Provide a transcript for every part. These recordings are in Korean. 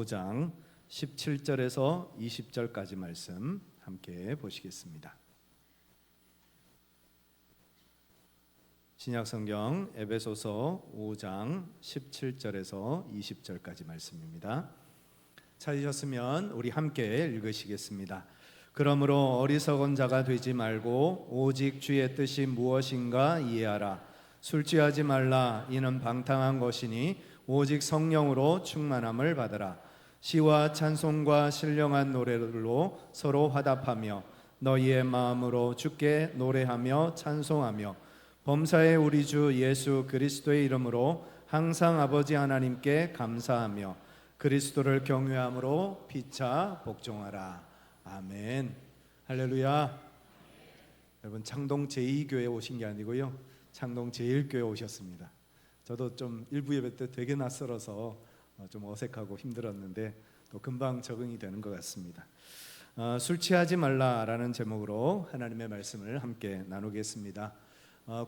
5장 17절에서 20절까지 말씀 함께 보시겠습니다. 신약성경 에베소서 5장 17절에서 20절까지 말씀입니다. 찾으셨으면 우리 함께 읽으시겠습니다. 그러므로 어리석은 자가 되지 말고 오직 주의 뜻이 무엇인가 이해하라. 술 취하지 말라. 이는 방탕한 것이니 오직 성령으로 충만함을 받으라. 시와 찬송과 신령한 노래로 서로 화답하며 너희의 마음으로 주께 노래하며 찬송하며 범사의 우리 주 예수 그리스도의 이름으로 항상 아버지 하나님께 감사하며 그리스도를 경외함으로 피차 복종하라. 아멘. 할렐루야. 여러분, 창동 제2교회 오신 게 아니고요, 창동 제1교회 오셨습니다. 저도 좀 일부 예배 때 되게 낯설어서 좀 어색하고 힘들었는데 또 금방 적응이 되는 것 같습니다. 술 취하지 말라라는 제목으로 하나님의 말씀을 함께 나누겠습니다.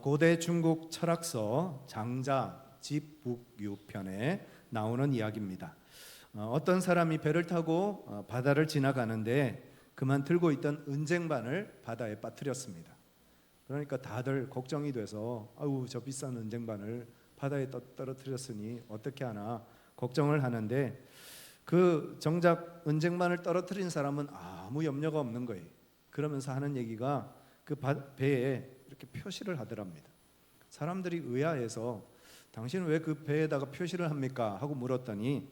고대 중국 철학서 장자 집북유편에 나오는 이야기입니다. 어떤 사람이 배를 타고 바다를 지나가는데 그만 들고 있던 은쟁반을 바다에 빠뜨렸습니다. 그러니까 다들 걱정이 돼서 아우, 저 비싼 은쟁반을 바다에 떨어뜨렸으니 어떻게 하나 걱정을 하는데, 그 정작 은쟁반을 떨어뜨린 사람은 아무 염려가 없는 거예요. 그러면서 하는 얘기가 그 배에 이렇게 표시를 하더랍니다. 사람들이 의아해서 당신은 왜 그 배에다가 표시를 합니까? 하고 물었더니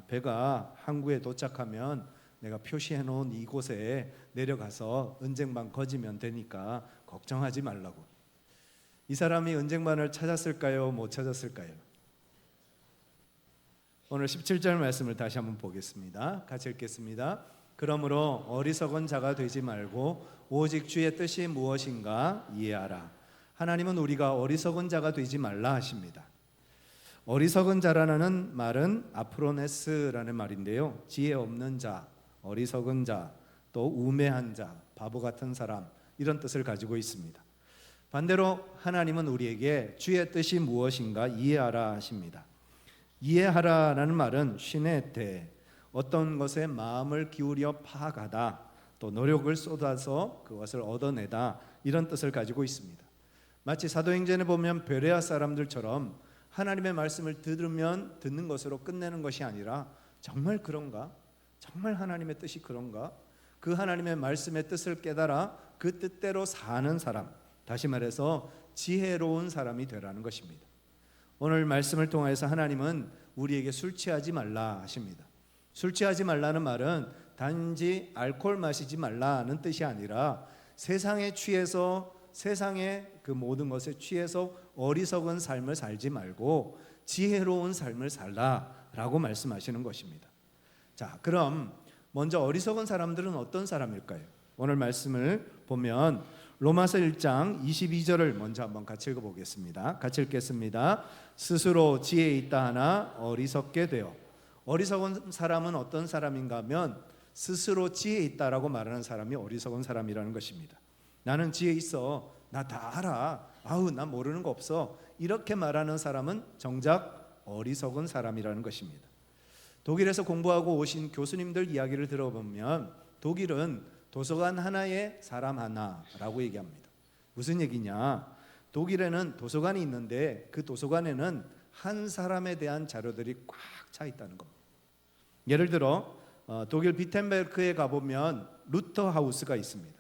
배가 항구에 도착하면 내가 표시해 놓은 이곳에 내려가서 은쟁반 거지면 되니까 걱정하지 말라고. 이 사람이 은쟁반을 찾았을까요? 못 찾았을까요? 오늘 17절 말씀을 다시 한번 보겠습니다. 같이 읽겠습니다. 그러므로 어리석은 자가 되지 말고 오직 주의 뜻이 무엇인가 이해하라. 하나님은 우리가 어리석은 자가 되지 말라 하십니다. 어리석은 자라는 말은 아프로네스라는 말인데요, 지혜 없는 자, 어리석은 자, 또 우매한 자, 바보 같은 사람, 이런 뜻을 가지고 있습니다. 반대로 하나님은 우리에게 주의 뜻이 무엇인가 이해하라 하십니다. 이해하라라는 말은 시네테, 어떤 것에 마음을 기울여 파악하다, 또 노력을 쏟아서 그것을 얻어내다, 이런 뜻을 가지고 있습니다. 마치 사도행전에 보면 베레아 사람들처럼 하나님의 말씀을 들으면 듣는 것으로 끝내는 것이 아니라 정말 그런가? 정말 하나님의 뜻이 그런가? 그 하나님의 말씀의 뜻을 깨달아 그 뜻대로 사는 사람, 다시 말해서 지혜로운 사람이 되라는 것입니다. 오늘 말씀을 통해서 하나님은 우리에게 술 취하지 말라 하십니다. 술 취하지 말라는 말은 단지 알코올 마시지 말라는 뜻이 아니라 세상에 취해서, 세상의 그 모든 것에 취해서 어리석은 삶을 살지 말고 지혜로운 삶을 살라라고 말씀하시는 것입니다. 자, 그럼 먼저 어리석은 사람들은 어떤 사람일까요? 오늘 말씀을 보면 로마서 1장 22절을 먼저 한번 같이 읽어보겠습니다. 같이 읽겠습니다. 스스로 지혜 있다 하나 어리석게 되어. 어리석은 사람은 어떤 사람인가 하면 스스로 지혜 있다라고 말하는 사람이 어리석은 사람이라는 것입니다. 나는 지혜 있어, 나 다 알아, 아우 나 모르는 거 없어, 이렇게 말하는 사람은 정작 어리석은 사람이라는 것입니다. 독일에서 공부하고 오신 교수님들 이야기를 들어보면 독일은 도서관 하나에 사람 하나라고 얘기합니다. 무슨 얘기냐? 독일에는 도서관이 있는데 그 도서관에는 한 사람에 대한 자료들이 꽉 차 있다는 겁니다. 예를 들어 독일 비텐베르크에 가보면 루터 하우스가 있습니다.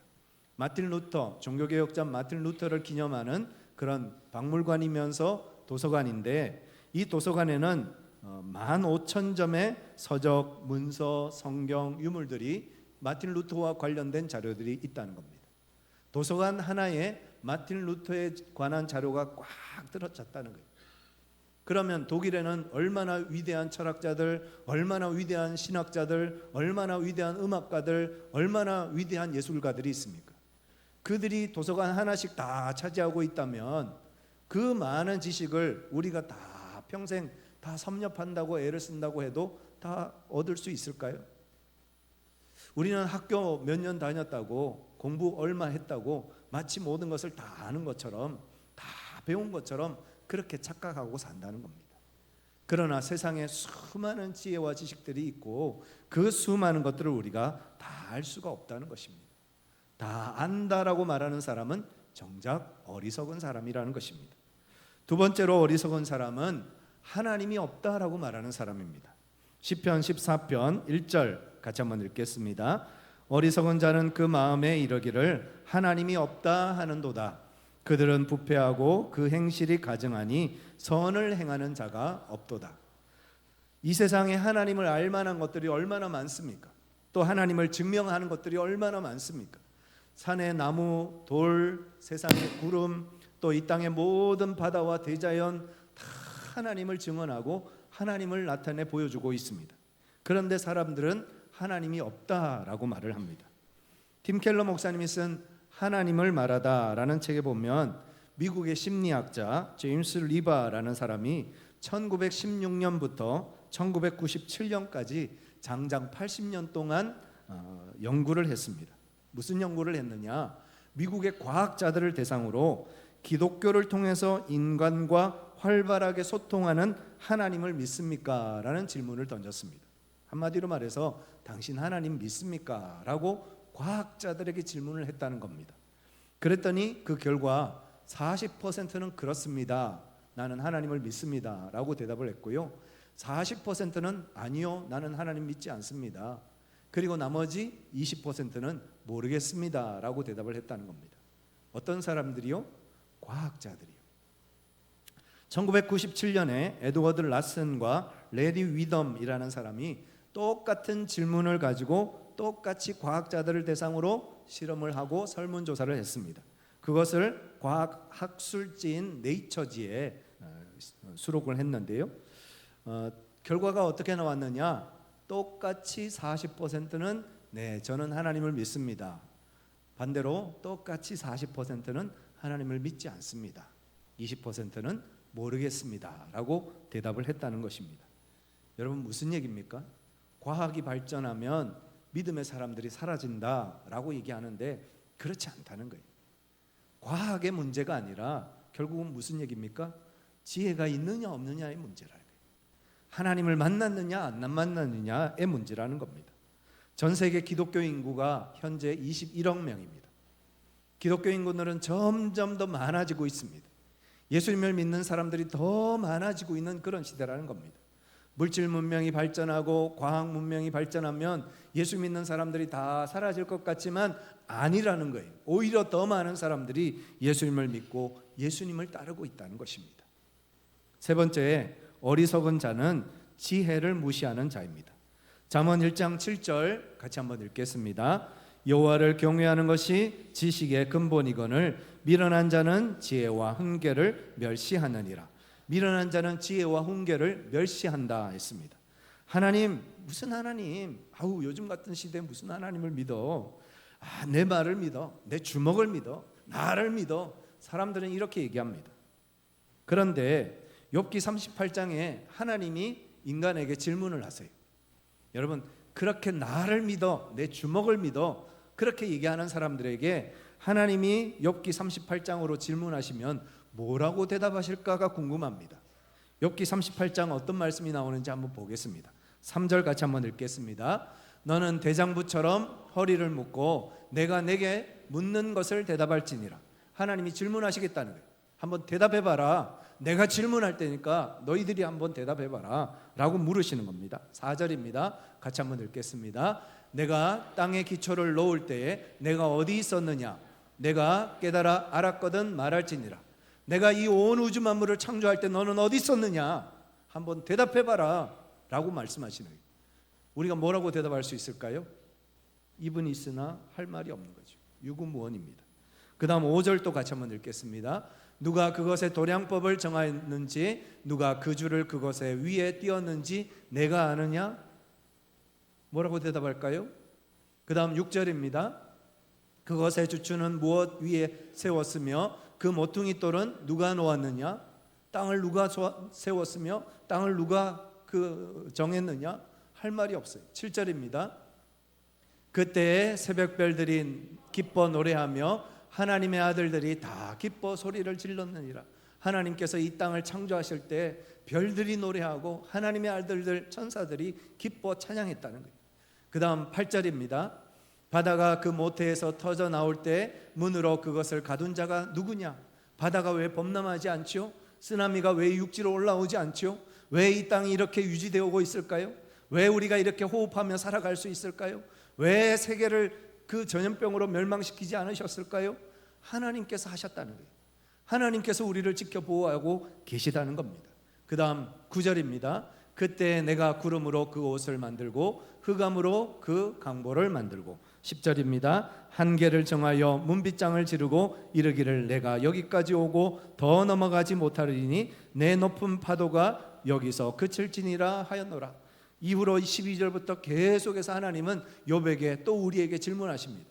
마틴 루터, 종교개혁자 마틴 루터를 기념하는 그런 박물관이면서 도서관인데, 이 도서관에는 15,000점의 서적, 문서, 성경, 유물들이 마틴 루터와 관련된 자료들이 있다는 겁니다. 도서관 하나에 마틴 루터에 관한 자료가 꽉 들어찼다는 거예요. 그러면 독일에는 얼마나 위대한 철학자들, 얼마나 위대한 신학자들, 얼마나 위대한 음악가들, 얼마나 위대한 예술가들이 있습니까? 그들이 도서관 하나씩 다 차지하고 있다면 그 많은 지식을 우리가 다 평생 다 섭렵한다고 애를 쓴다고 해도 다 얻을 수 있을까요? 우리는 학교 몇 년 다녔다고, 공부 얼마 했다고 마치 모든 것을 다 아는 것처럼, 다 배운 것처럼 그렇게 착각하고 산다는 겁니다. 그러나 세상에 수많은 지혜와 지식들이 있고 그 수많은 것들을 우리가 다 알 수가 없다는 것입니다. 다 안다라고 말하는 사람은 정작 어리석은 사람이라는 것입니다. 두 번째로 어리석은 사람은 하나님이 없다라고 말하는 사람입니다. 시편 14편 1절 같이 한번 읽겠습니다. 어리석은 자는 그 마음에 이르기를 하나님이 없다 하는도다. 그들은 부패하고 그 행실이 가증하니 선을 행하는 자가 없도다. 이 세상에 하나님을 알 만한 것들이 얼마나 많습니까? 또 하나님을 증명하는 것들이 얼마나 많습니까? 산의 나무, 돌, 세상의 구름, 또 이 땅의 모든 바다와 대자연 다 하나님을 증언하고 하나님을 나타내 보여주고 있습니다. 그런데 사람들은 하나님이 없다라고 말을 합니다. 팀 켈러 목사님이 쓴 하나님을 말하다라는 책에 보면 미국의 심리학자 제임스 리바라는 사람이 1916년부터 1997년까지 장장 80년 동안 연구를 했습니다. 무슨 연구를 했느냐? 미국의 과학자들을 대상으로 기독교를 통해서 인간과 활발하게 소통하는 하나님을 믿습니까? 라는 질문을 던졌습니다. 한마디로 말해서 당신 하나님 믿습니까? 라고 과학자들에게 질문을 했다는 겁니다. 그랬더니 그 결과 40%는 그렇습니다. 나는 하나님을 믿습니다. 라고 대답을 했고요. 40%는 아니요. 나는 하나님 믿지 않습니다. 그리고 나머지 20%는 모르겠습니다. 라고 대답을 했다는 겁니다. 어떤 사람들이요? 과학자들이요. 1997년에 에드워드 라슨과 레리 위덤이라는 사람이 똑같은 질문을 가지고 똑같이 과학자들을 대상으로 실험을 하고 설문조사를 했습니다. 그것을 과학 학술지인 네이처지에 수록을 했는데요. 결과가 어떻게 나왔느냐? 똑같이 40%는 네, 저는 하나님을 믿습니다. 반대로 똑같이 40%는 하나님을 믿지 않습니다. 20%는 모르겠습니다. 라고 대답을 했다는 것입니다. 여러분 무슨 얘기입니까? 과학이 발전하면 믿음의 사람들이 사라진다라고 얘기하는데 그렇지 않다는 거예요. 과학의 문제가 아니라 결국은 무슨 얘기입니까? 지혜가 있느냐 없느냐의 문제라는 거예요. 하나님을 만났느냐 안 만났느냐의 문제라는 겁니다. 전 세계 기독교 인구가 현재 21억 명입니다. 기독교 인구들은 점점 더 많아지고 있습니다. 예수님을 믿는 사람들이 더 많아지고 있는 그런 시대라는 겁니다. 물질 문명이 발전하고 과학 문명이 발전하면 예수 믿는 사람들이 다 사라질 것 같지만 아니라는 거예요. 오히려 더 많은 사람들이 예수님을 믿고 예수님을 따르고 있다는 것입니다. 세 번째, 어리석은 자는 지혜를 무시하는 자입니다. 잠언 1장 7절 같이 한번 읽겠습니다. 여호와를 경외하는 것이 지식의 근본이거늘 미련한 자는 지혜와 훈계를 멸시하느니라. 미련한 자는 지혜와 훈계를 멸시한다 했습니다. 하나님, 무슨 하나님? 아우, 요즘 같은 시대에 무슨 하나님을 믿어? 내 말을 믿어, 내 주먹을 믿어, 나를 믿어. 사람들은 이렇게 얘기합니다. 그런데 욥기 38장에 하나님이 인간에게 질문을 하세요. 여러분, 그렇게 나를 믿어, 내 주먹을 믿어, 그렇게 얘기하는 사람들에게 하나님이 욥기 38장으로 질문하시면 뭐라고 대답하실까가 궁금합니다. 욥기 38장 어떤 말씀이 나오는지 한번 보겠습니다. 3절 같이 한번 읽겠습니다. 너는 대장부처럼 허리를 묶고 내가 내게 묻는 것을 대답할지니라. 하나님이 질문하시겠다는 거예요. 한번 대답해봐라. 내가 질문할 테니까 너희들이 한번 대답해봐라 라고 물으시는 겁니다. 4절입니다. 같이 한번 읽겠습니다. 내가 땅에 기초를 놓을 때에 내가 어디 있었느냐? 내가 깨달아 알았거든 말할지니라. 내가 이 온 우주 만물을 창조할 때 너는 어디 있었느냐? 한번 대답해봐라 라고 말씀하시는 거예요. 우리가 뭐라고 대답할 수 있을까요? 입은 있으나 할 말이 없는 거죠. 유구무원입니다. 그 다음 5절 또 같이 한번 읽겠습니다. 누가 그것의 도량법을 정하였는지 누가 그 줄을 그것의 위에 띄었는지 내가 아느냐? 뭐라고 대답할까요? 그 다음 6절입니다. 그것의 주추는 무엇 위에 세웠으며 그 모퉁이 돌은 누가 놓았느냐? 땅을 누가 세웠으며 땅을 누가 정했느냐? 할 말이 없어요. 7절입니다. 그때에 새벽별들이 기뻐 노래하며 하나님의 아들들이 다 기뻐 소리를 질렀느니라. 하나님께서 이 땅을 창조하실 때 별들이 노래하고 하나님의 아들들 천사들이 기뻐 찬양했다는 거예요. 그 다음 8절입니다. 바다가 그 모태에서 터져 나올 때 문으로 그것을 가둔 자가 누구냐? 바다가 왜 범람하지 않죠? 쓰나미가 왜 육지로 올라오지 않죠? 왜 이 땅이 이렇게 유지되고 있을까요? 왜 우리가 이렇게 호흡하며 살아갈 수 있을까요? 왜 세계를 그 전염병으로 멸망시키지 않으셨을까요? 하나님께서 하셨다는 거예요. 하나님께서 우리를 지켜보호하고 계시다는 겁니다. 그 다음 9절입니다. 그때 내가 구름으로 그 옷을 만들고 흑암으로 그 강보를 만들고 10절입니다. 한계를 정하여 문빗장을 지르고 이르기를 내가 여기까지 오고 더 넘어가지 못하리니 내 높은 파도가 여기서 그칠지니라 하였노라. 이후로 12절부터 계속해서 하나님은 욥에게 또 우리에게 질문하십니다.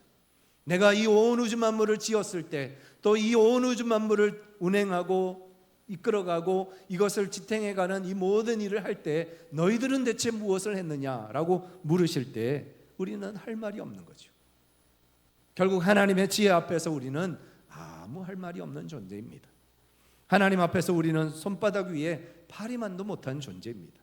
내가 이 온 우주 만물을 지었을 때, 또 이 온 우주 만물을 운행하고 이끌어가고 이것을 지탱해가는 이 모든 일을 할 때 너희들은 대체 무엇을 했느냐라고 물으실 때 우리는 할 말이 없는 거죠. 결국 하나님의 지혜 앞에서 우리는 아무 할 말이 없는 존재입니다. 하나님 앞에서 우리는 손바닥 위에 파리만도 못한 존재입니다.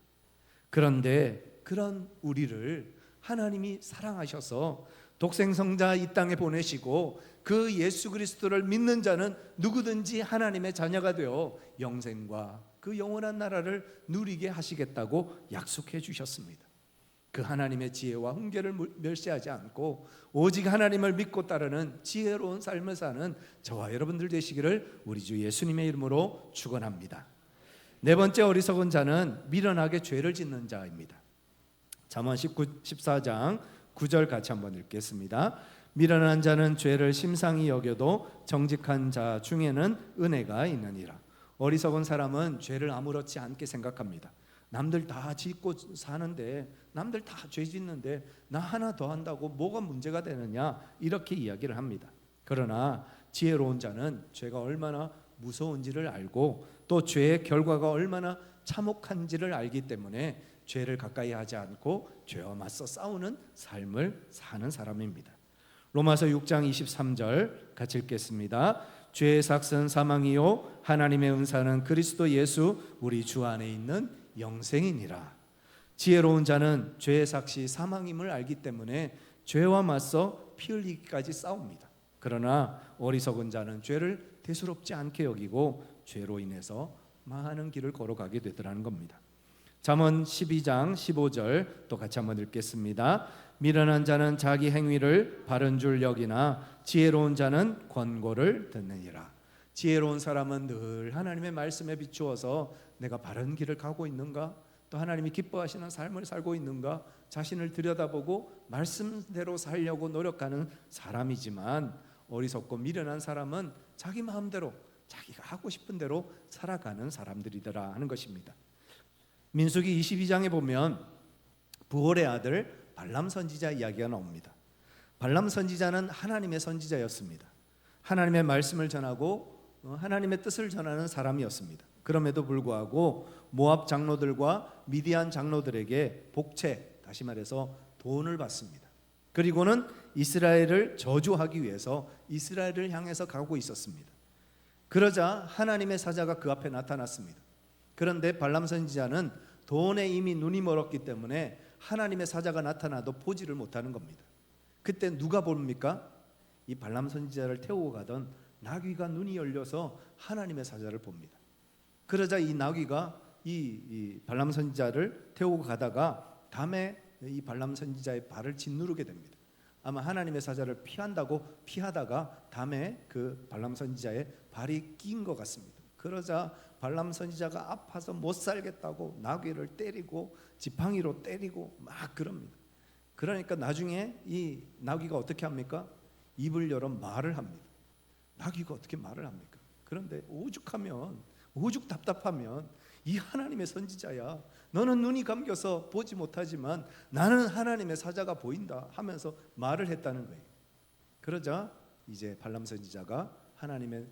그런데 그런 우리를 하나님이 사랑하셔서 독생성자 이 땅에 보내시고 그 예수 그리스도를 믿는 자는 누구든지 하나님의 자녀가 되어 영생과 그 영원한 나라를 누리게 하시겠다고 약속해 주셨습니다. 그 하나님의 지혜와 훈계를 멸시하지 않고 오직 하나님을 믿고 따르는 지혜로운 삶을 사는 저와 여러분들 되시기를 우리 주 예수님의 이름으로 축원합니다. 네 번째 어리석은 자는 미련하게 죄를 짓는 자입니다. 잠언 14장 9절 같이 한번 읽겠습니다. 미련한 자는 죄를 심상히 여겨도 정직한 자 중에는 은혜가 있느니라. 어리석은 사람은 죄를 아무렇지 않게 생각합니다. 남들 다 짓고 사는데, 남들 다 죄 짓는데 나 하나 더 한다고 뭐가 문제가 되느냐, 이렇게 이야기를 합니다. 그러나 지혜로운 자는 죄가 얼마나 무서운지를 알고 또 죄의 결과가 얼마나 참혹한지를 알기 때문에 죄를 가까이 하지 않고 죄와 맞서 싸우는 삶을 사는 사람입니다. 로마서 6장 23절 같이 읽겠습니다. 죄의 삭은 사망이요 하나님의 은사는 그리스도 예수 우리 주 안에 있는 영생이니라. 지혜로운 자는 죄의 삭이 사망임을 알기 때문에 죄와 맞서 피 흘리기까지 싸웁니다. 그러나 어리석은 자는 죄를 대수롭지 않게 여기고 죄로 인해서 많은 길을 걸어가게 되더라는 겁니다. 잠언 12장 15절 또 같이 한번 읽겠습니다. 미련한 자는 자기 행위를 바른 줄 여기나 지혜로운 자는 권고를 듣느니라. 지혜로운 사람은 늘 하나님의 말씀에 비추어서 내가 바른 길을 가고 있는가, 또 하나님이 기뻐하시는 삶을 살고 있는가 자신을 들여다보고 말씀대로 살려고 노력하는 사람이지만, 어리석고 미련한 사람은 자기 마음대로 자기가 하고 싶은 대로 살아가는 사람들이더라 하는 것입니다. 민수기 22장에 보면 부홀의 아들 발람 선지자 이야기가 나옵니다. 발람 선지자는 하나님의 선지자였습니다. 하나님의 말씀을 전하고 하나님의 뜻을 전하는 사람이었습니다. 그럼에도 불구하고 모압 장로들과 미디안 장로들에게 복채, 다시 말해서 돈을 받습니다. 그리고는 이스라엘을 저주하기 위해서 이스라엘을 향해서 가고 있었습니다. 그러자 하나님의 사자가 그 앞에 나타났습니다. 그런데 발람 선지자는 돈에 이미 눈이 멀었기 때문에 하나님의 사자가 나타나도 보지를 못하는 겁니다. 그때 누가 봅니까? 이 발람 선지자를 태우고 가던 나귀가 눈이 열려서 하나님의 사자를 봅니다. 그러자 이 나귀가 이 발람 선지자를 태우고 가다가 담에 이 발람 선지자의 발을 짓누르게 됩니다. 아마 하나님의 사자를 피한다고 피하다가 담에 그 발람 선지자의 발이 낀 것 같습니다. 그러자 발람 선지자가 아파서 못 살겠다고 나귀를 때리고 지팡이로 때리고 막 그럽니다. 그러니까 나중에 이 나귀가 어떻게 합니까? 입을 열어 말을 합니다. 나귀가 어떻게 말을 합니까? 그런데 오죽 답답하면 이 하나님의 선지자야, 너는 눈이 감겨서 보지 못하지만 나는 하나님의 사자가 보인다 하면서 말을 했다는 거예요. 그러자 이제 발람 선지자가 하나님의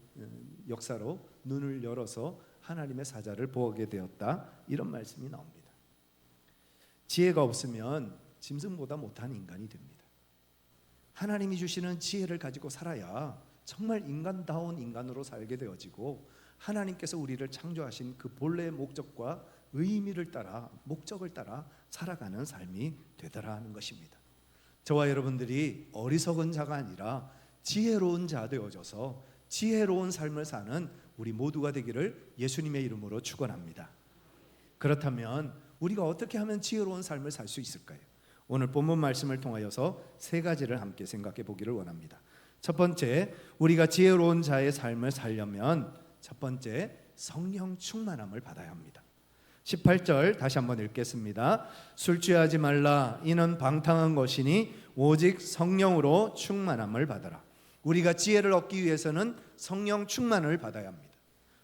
역사로 눈을 열어서 하나님의 사자를 보게 되었다, 이런 말씀이 나옵니다. 지혜가 없으면 짐승보다 못한 인간이 됩니다. 하나님이 주시는 지혜를 가지고 살아야 정말 인간다운 인간으로 살게 되어지고, 하나님께서 우리를 창조하신 그 본래의 목적과 의미를 따라, 목적을 따라 살아가는 삶이 되더라 하는 것입니다. 저와 여러분들이 어리석은 자가 아니라 지혜로운 자 되어져서 지혜로운 삶을 사는 우리 모두가 되기를 예수님의 이름으로 축원합니다. 그렇다면 우리가 어떻게 하면 지혜로운 삶을 살 수 있을까요? 오늘 본문 말씀을 통하여서 세 가지를 함께 생각해 보기를 원합니다. 첫 번째, 우리가 지혜로운 자의 삶을 살려면 첫 번째, 성령 충만함을 받아야 합니다. 18절 다시 한번 읽겠습니다. 술 취하지 말라. 이는 방탕한 것이니 오직 성령으로 충만함을 받아라. 우리가 지혜를 얻기 위해서는 성령 충만을 받아야 합니다.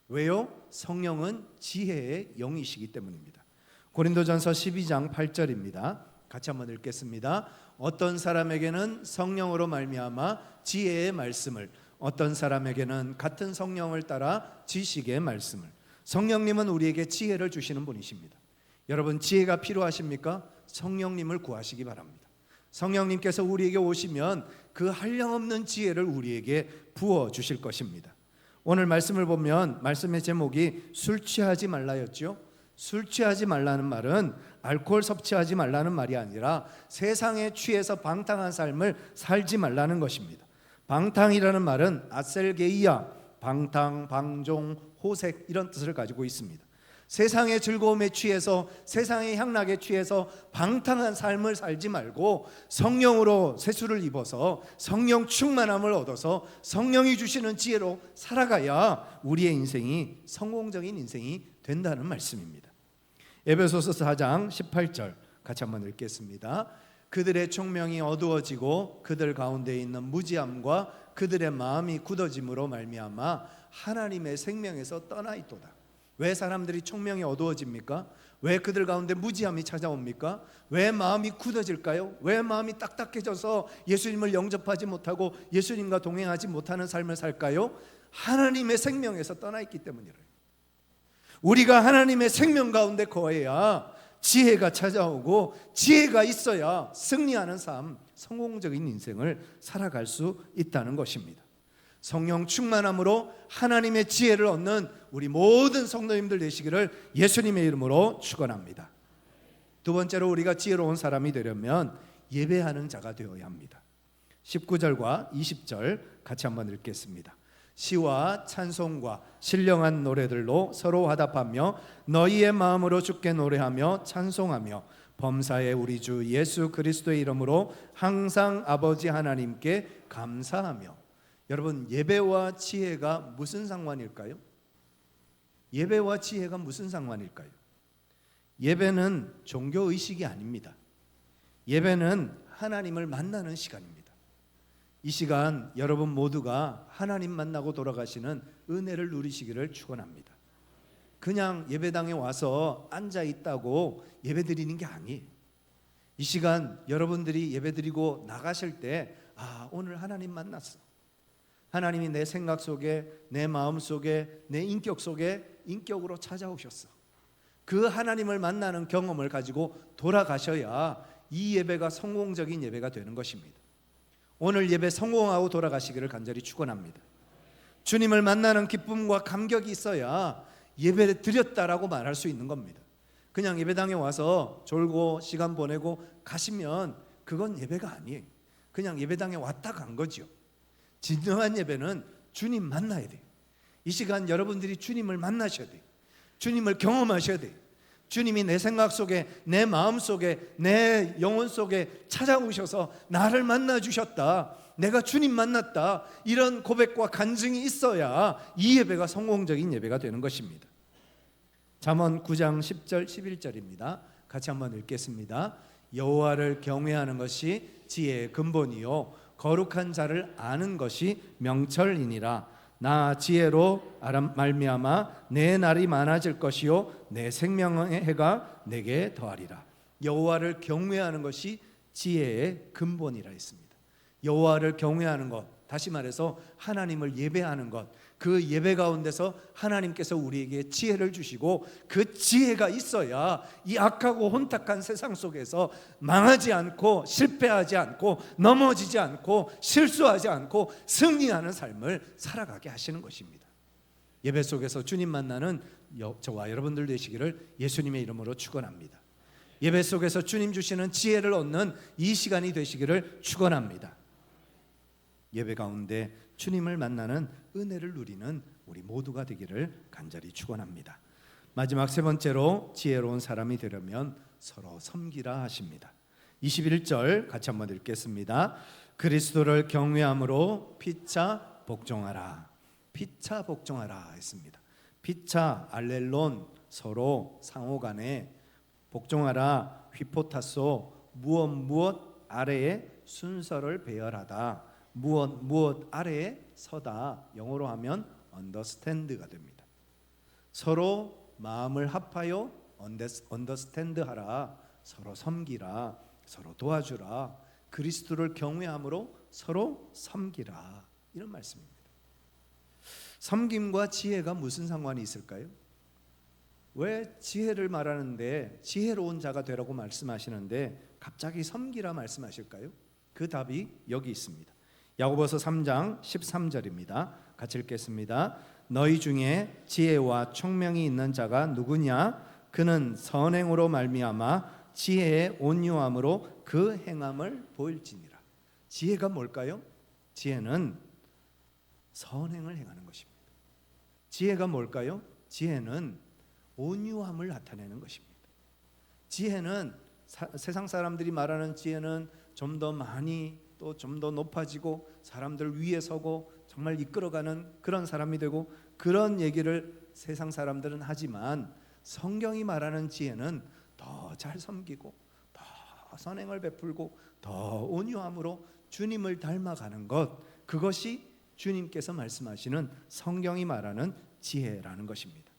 왜요? 성령은 지혜의 영이시기 때문입니다. 고린도전서 12장 8절입니다. 같이 한번 읽겠습니다. 어떤 사람에게는 성령으로 말미암아 지혜의 말씀을, 어떤 사람에게는 같은 성령을 따라 지식의 말씀을. 성령님은 우리에게 지혜를 주시는 분이십니다. 여러분, 지혜가 필요하십니까? 성령님을 구하시기 바랍니다. 성령님께서 우리에게 오시면 그 한량없는 지혜를 우리에게 부어 주실 것입니다. 오늘 말씀을 보면 말씀의 제목이 술 취하지 말라였죠. 술 취하지 말라는 말은 알코올 섭취하지 말라는 말이 아니라 세상에 취해서 방탕한 삶을 살지 말라는 것입니다. 방탕이라는 말은 아셀게이아, 방탕, 방종, 호색 이런 뜻을 가지고 있습니다. 세상의 즐거움에 취해서, 세상의 향락에 취해서 방탕한 삶을 살지 말고 성령으로 세수를 입어서 성령 충만함을 얻어서 성령이 주시는 지혜로 살아가야 우리의 인생이 성공적인 인생이 된다는 말씀입니다. 에베소서 4장 18절 같이 한번 읽겠습니다. 그들의 총명이 어두워지고 그들 가운데 있는 무지함과 그들의 마음이 굳어짐으로 말미암아 하나님의 생명에서 떠나 있도다. 왜 사람들이 총명이 어두워집니까? 왜 그들 가운데 무지함이 찾아옵니까? 왜 마음이 굳어질까요? 왜 마음이 딱딱해져서 예수님을 영접하지 못하고 예수님과 동행하지 못하는 삶을 살까요? 하나님의 생명에서 떠나 있기 때문이래요. 우리가 하나님의 생명 가운데 거해야 지혜가 찾아오고 지혜가 있어야 승리하는 삶, 성공적인 인생을 살아갈 수 있다는 것입니다. 성령 충만함으로 하나님의 지혜를 얻는 우리 모든 성도님들 되시기를 예수님의 이름으로 축원합니다. 두 번째로 우리가 지혜로운 사람이 되려면 예배하는 자가 되어야 합니다. 19절과 20절 같이 한번 읽겠습니다. 시와 찬송과 신령한 노래들로 서로 화답하며 너희의 마음으로 주께 노래하며 찬송하며 범사의 우리 주 예수 그리스도의 이름으로 항상 아버지 하나님께 감사하며. 여러분, 예배와 지혜가 무슨 상관일까요? 예배와 지혜가 무슨 상관일까요? 예배는 종교의식이 아닙니다. 예배는 하나님을 만나는 시간입니다. 이 시간 여러분 모두가 하나님 만나고 돌아가시는 은혜를 누리시기를 축원합니다. 그냥 예배당에 와서 앉아 있다고 예배 드리는 게 아니에요. 이 시간 여러분들이 예배 드리고 나가실 때 오늘 하나님 만났어. 하나님이 내 생각 속에, 내 마음 속에, 내 인격 속에 인격으로 찾아오셨어. 그 하나님을 만나는 경험을 가지고 돌아가셔야 이 예배가 성공적인 예배가 되는 것입니다. 오늘 예배 성공하고 돌아가시기를 간절히 축원합니다. 주님을 만나는 기쁨과 감격이 있어야 예배를 드렸다라고 말할 수 있는 겁니다. 그냥 예배당에 와서 졸고 시간 보내고 가시면 그건 예배가 아니에요. 그냥 예배당에 왔다 간 거죠. 진정한 예배는 주님 만나야 돼요. 이 시간 여러분들이 주님을 만나셔야 돼요. 주님을 경험하셔야 돼요. 주님이 내 생각 속에, 내 마음 속에, 내 영혼 속에 찾아오셔서 나를 만나 주셨다, 내가 주님 만났다, 이런 고백과 간증이 있어야 이 예배가 성공적인 예배가 되는 것입니다. 잠언 9장 10절 11절입니다. 같이 한번 읽겠습니다. 여호와를 경외하는 것이 지혜의 근본이요 거룩한 자를 아는 것이 명철이니라. 나 지혜로 말미암아 내 날이 많아질 것이요 내 생명의 해가 내게 더하리라. 여호와를 경외하는 것이 지혜의 근본이라 했습니다. 여호와를 경외하는 것, 다시 말해서 하나님을 예배하는 것, 그 예배 가운데서 하나님께서 우리에게 지혜를 주시고 그 지혜가 있어야 이 악하고 혼탁한 세상 속에서 망하지 않고 실패하지 않고 넘어지지 않고 실수하지 않고 승리하는 삶을 살아가게 하시는 것입니다. 예배 속에서 주님 만나는 저와 여러분들 되시기를 예수님의 이름으로 축원합니다. 예배 속에서 주님 주시는 지혜를 얻는 이 시간이 되시기를 축원합니다. 예배 가운데 주님을 만나는 은혜를 누리는 우리 모두가 되기를 간절히 축원합니다. 마지막 세 번째로 지혜로운 사람이 되려면 서로 섬기라 하십니다. 21절 같이 한번 읽겠습니다. 그리스도를 경외함으로 피차 복종하라. 피차 복종하라 했습니다. 피차 알렐론 서로 상호간에 복종하라 휘포타소 무엇 아래에 순서를 배열하다. 무엇 아래에 서다. 영어로 하면 understand가 됩니다. 서로 마음을 합하여 understand 하라. 서로 섬기라. 서로 도와주라. 그리스도를 경외함으로 서로 섬기라. 이런 말씀입니다. 섬김과 지혜가 무슨 상관이 있을까요? 왜 지혜를 말하는데 지혜로운 자가 되라고 말씀하시는데 갑자기 섬기라 말씀하실까요? 그 답이 여기 있습니다. 야고보서 3장 13절입니다. 같이 읽겠습니다. 너희 중에 지혜와 총명이 있는 자가 누구냐? 그는 선행으로 말미암아 지혜의 온유함으로 그 행함을 보일지니라. 지혜가 뭘까요? 지혜는 선행을 행하는 것입니다. 지혜가 뭘까요? 지혜는 온유함을 나타내는 것입니다. 지혜는 세상 사람들이 말하는 지혜는 좀 더 많이 또 좀 더 높아지고 사람들 위에 서고 정말 이끌어가는 그런 사람이 되고 그런 얘기를 세상 사람들은 하지만 성경이 말하는 지혜는 더 잘 섬기고 더 선행을 베풀고 더 온유함으로 주님을 닮아가는 것, 그것이 주님께서 말씀하시는 성경이 말하는 지혜라는 것입니다.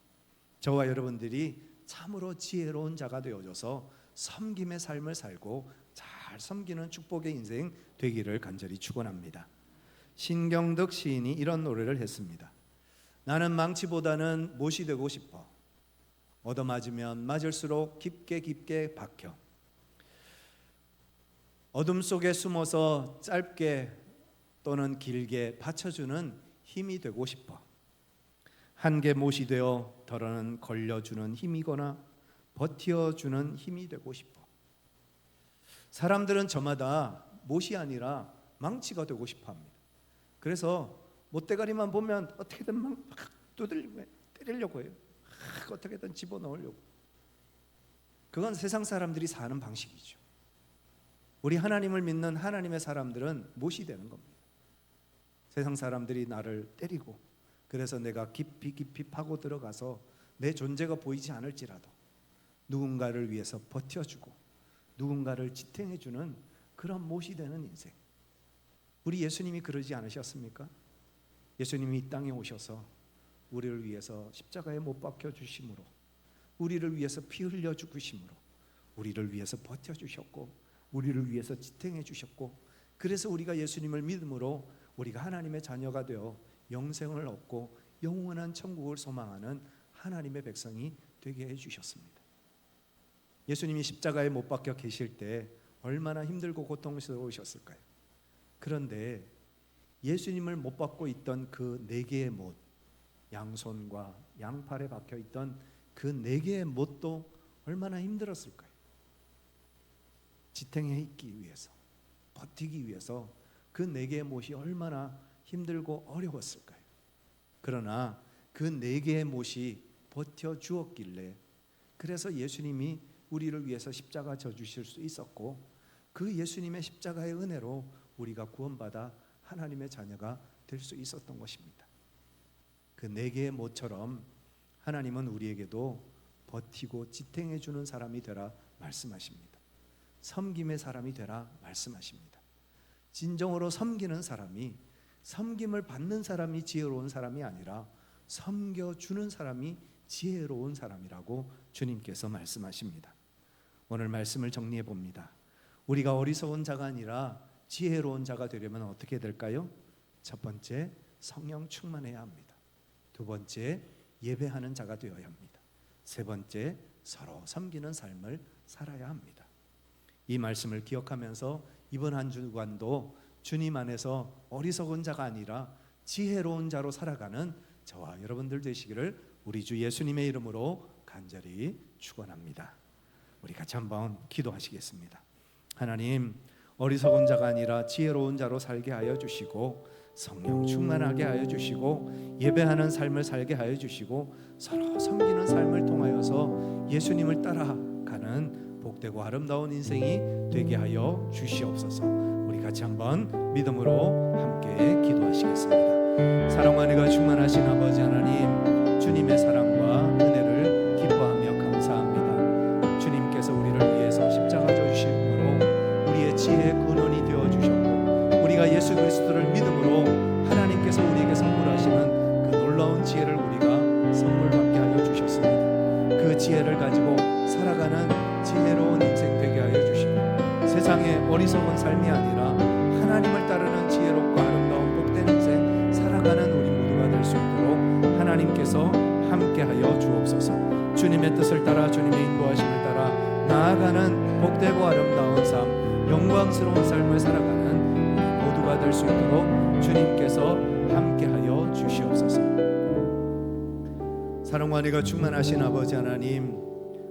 저와 여러분들이 참으로 지혜로운 자가 되어져서 섬김의 삶을 살고 잘 섬기는 축복의 인생 되기를 간절히 축원합니다. 신경덕 시인이 이런 노래를 했습니다. 나는 망치보다는 못이 되고 싶어. 얻어맞으면 맞을수록 깊게 박혀. 어둠 속에 숨어서 짧게 또는 길게 받쳐주는 힘이 되고 싶어. 한개 못이 되어 덜어는 걸려주는 힘이거나 버텨주는 힘이 되고 싶어. 사람들은 저마다 못이 아니라 망치가 되고 싶어 합니다. 그래서 못대가리만 보면 어떻게든 막 두들리고 때리려고 해요. 어떻게든 집어넣으려고. 그건 세상 사람들이 사는 방식이죠. 우리 하나님을 믿는 하나님의 사람들은 못이 되는 겁니다. 세상 사람들이 나를 때리고 그래서 내가 깊이 파고 들어가서 내 존재가 보이지 않을지라도 누군가를 위해서 버텨주고 누군가를 지탱해주는 그런 못이 되는 인생. 우리 예수님이 그러지 않으셨습니까? 예수님이 이 땅에 오셔서 우리를 위해서 십자가에 못 박혀 주심으로, 우리를 위해서 피 흘려 죽으심으로 우리를 위해서 버텨주셨고 우리를 위해서 지탱해 주셨고, 그래서 우리가 예수님을 믿음으로 우리가 하나님의 자녀가 되어 영생을 얻고 영원한 천국을 소망하는 하나님의 백성이 되게 해주셨습니다. 예수님이 십자가에 못 박혀 계실 때 얼마나 힘들고 고통스러우셨을까요? 그런데 예수님을 못 박고 있던 그 네 개의 못, 양손과 양팔에 박혀 있던 그 네 개의 못도 얼마나 힘들었을까요? 지탱해 있기 위해서, 버티기 위해서 그 네 개의 못이 얼마나 힘들고 어려웠을까요? 그러나 그 네 개의 못이 버텨 주었길래 그래서 예수님이 우리를 위해서 십자가 져 주실 수 있었고, 그 예수님의 십자가의 은혜로 우리가 구원받아 하나님의 자녀가 될 수 있었던 것입니다. 그 네 개의 못처럼 하나님은 우리에게도 버티고 지탱해 주는 사람이 되라 말씀하십니다. 섬김의 사람이 되라 말씀하십니다. 진정으로 섬기는 사람이, 섬김을 받는 사람이 지혜로운 사람이 아니라 섬겨주는 사람이 지혜로운 사람이라고 주님께서 말씀하십니다. 오늘 말씀을 정리해 봅니다. 우리가 어리석은 자가 아니라 지혜로운 자가 되려면 어떻게 될까요? 첫 번째, 성령 충만해야 합니다. 두 번째, 예배하는 자가 되어야 합니다. 세 번째, 서로 섬기는 삶을 살아야 합니다. 이 말씀을 기억하면서 이번 한 주간도 주님 안에서 어리석은 자가 아니라 지혜로운 자로 살아가는 저와 여러분들 되시기를 우리 주 예수님의 이름으로 간절히 축원합니다. 우리 같이 한번 기도하시겠습니다. 하나님, 어리석은 자가 아니라 지혜로운 자로 살게 하여 주시고 성령 충만하게 하여 주시고 예배하는 삶을 살게 하여 주시고 서로 섬기는 삶을 통하여서 예수님을 따라가는 복되고 아름다운 인생이 되게 하여 주시옵소서. 우리 같이 한번 믿음으로 함께 기도하시겠습니다. 사랑과 은혜가 충만하신 아버지 하나님, 주님의 사랑과 은혜를 기뻐하며 감사합니다. 주님께서 우리를 위해서 십자가 져주심으로 우리의 지혜의 근원이 되어주셨고, 우리가 예수 그리스도를 믿음으로 하나님께서 우리에게 선물하시는 그 놀라운 지혜를 우리가 선물받게 하여 주셨습니다. 그 지혜를 가지고 살아가는 지혜로운 인생 되게 하여 주시고, 세상의 어리석은 삶이 아니라 하나님을 따르는 지혜롭고 아름다운 복된 인생 살아가는 우리 모두가 될 수 있도록 하나님께서 함께하여 주옵소서. 주님의 뜻을 따라 주님의 인도하심을 따라 나아가는 복되고 아름다운 삶, 영광스러운 삶을 살아가는 우리 모두가 될 수 있도록 주님께서 함께하여 주시옵소서. 사랑과 은혜가 충만하신 아버지 하나님,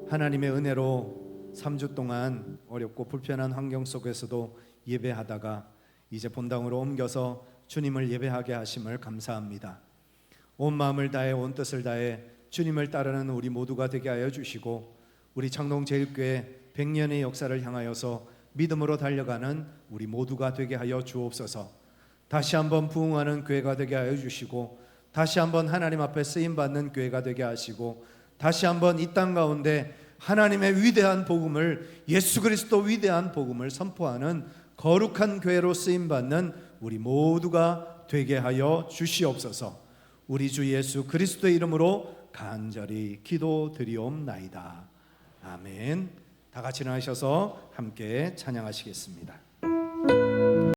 하나님의 은혜로 3주 동안 어렵고 불편한 환경 속에서도 예배하다가 이제 본당으로 옮겨서 주님을 예배하게 하심을 감사합니다. 온 마음을 다해 온 뜻을 다해 주님을 따르는 우리 모두가 되게 하여 주시고, 우리 창동제일교회 100년의 역사를 향하여서 믿음으로 달려가는 우리 모두가 되게 하여 주옵소서. 다시 한번 부흥하는 교회가 되게 하여 주시고, 다시 한번 하나님 앞에 쓰임받는 교회가 되게 하시고, 다시 한번 이 땅 가운데 하나님의 위대한 복음을, 예수 그리스도 위대한 복음을 선포하는 거룩한 교회로 쓰임받는 우리 모두가 되게 하여 주시옵소서. 우리 주 예수 그리스도의 이름으로 간절히 기도드리옵나이다. 아멘. 다 같이 나가셔서 함께 찬양하시겠습니다.